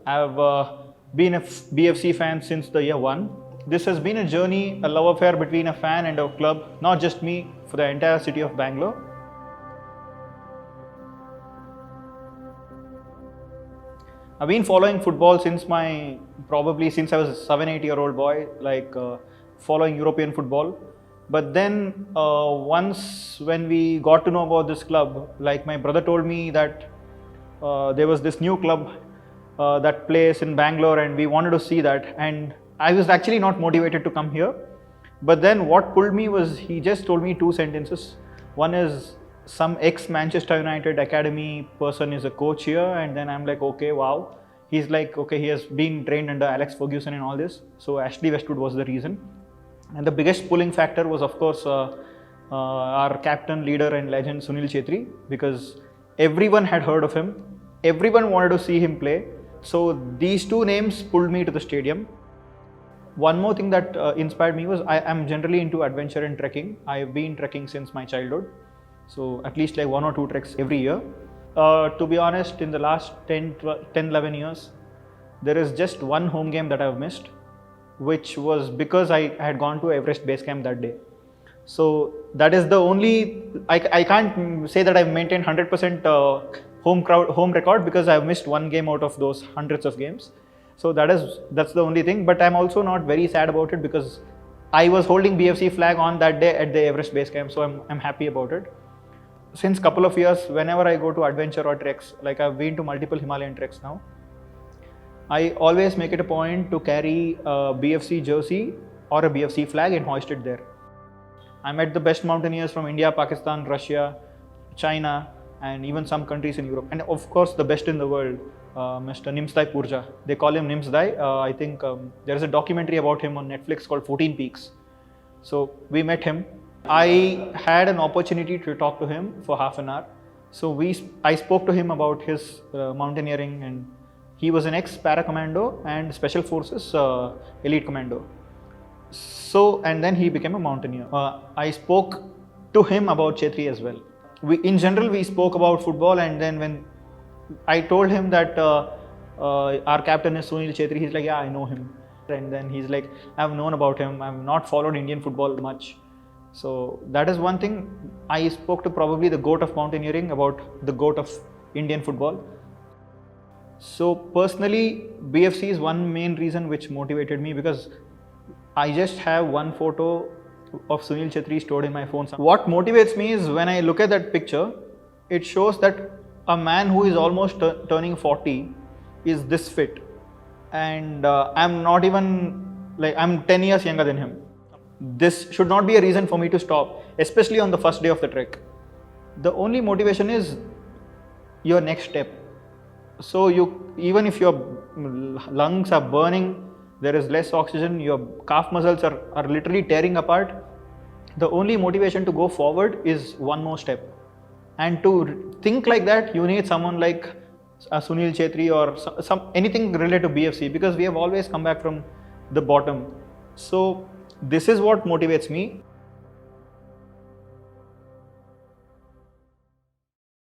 I've been a BFC fan since the year one. This has been a journey, a love affair between a fan and a club, not just me, for the entire city of Bangalore. I've been following football since probably since I was a 7-8-year-old boy, following European football. But then once when we got to know about this club, like my brother told me that there was this new club that plays in Bangalore and we wanted to see that. And I was actually not motivated to come here. But then what pulled me was he just told me two sentences. One is some ex-Manchester United academy person is a coach here, and then I'm like, okay, wow. He's like, okay, he has been trained under Alex Ferguson and all this. So Ashley Westwood was the reason. And the biggest pulling factor was, of course, our captain, leader and legend Sunil Chhetri, because everyone had heard of him. Everyone wanted to see him play. So these two names pulled me to the stadium. One more thing that inspired me was I am generally into adventure and trekking. I've been trekking since my childhood. So at least like 1 or 2 treks every year. To be honest, in the last 10-11 years, there is just one home game that I've missed, which was because I had gone to Everest Base Camp that day. So that is the only, I can't say that I've maintained 100% home record, because I've missed one game out of those hundreds of games. So that's the only thing, but I'm also not very sad about it, because I was holding BFC flag on that day at the Everest Base Camp, so I'm happy about it. Since couple of years, whenever I go to adventure or treks, like I've been to multiple Himalayan treks now, I always make it a point to carry a BFC jersey or a BFC flag and hoist it there. I met the best mountaineers from India, Pakistan, Russia, China, and even some countries in Europe. And of course, the best in the world, Mr. Nimsdai Purja. They call him Nimsdai. I think there is a documentary about him on Netflix called 14 Peaks. So we met him. I had an opportunity to talk to him for half an hour. So I spoke to him about his mountaineering, and he was an ex-para commando and special forces elite commando. So, and then he became a mountaineer. I spoke to him about Chhetri as well. In general, we spoke about football, and then when I told him that our captain is Sunil Chhetri, he's like, yeah, I know him. And then he's like, I've known about him. I've not followed Indian football much. So that is one thing. I spoke to probably the GOAT of mountaineering about the GOAT of Indian football. So personally, BFC is one main reason which motivated me, because I just have one photo of Sunil Chhetri stored in my phone. What motivates me is when I look at that picture, it shows that a man who is almost turning 40 is this fit. And I'm not even, like, I'm 10 years younger than him. This should not be a reason for me to stop, especially on the first day of the trek. The only motivation is your next step. So even if your lungs are burning, there is less oxygen, your calf muscles are literally tearing apart, the only motivation to go forward is one more step. And to think like that, you need someone like Sunil Chhetri or anything related to BFC, because we have always come back from the bottom. So this is what motivates me.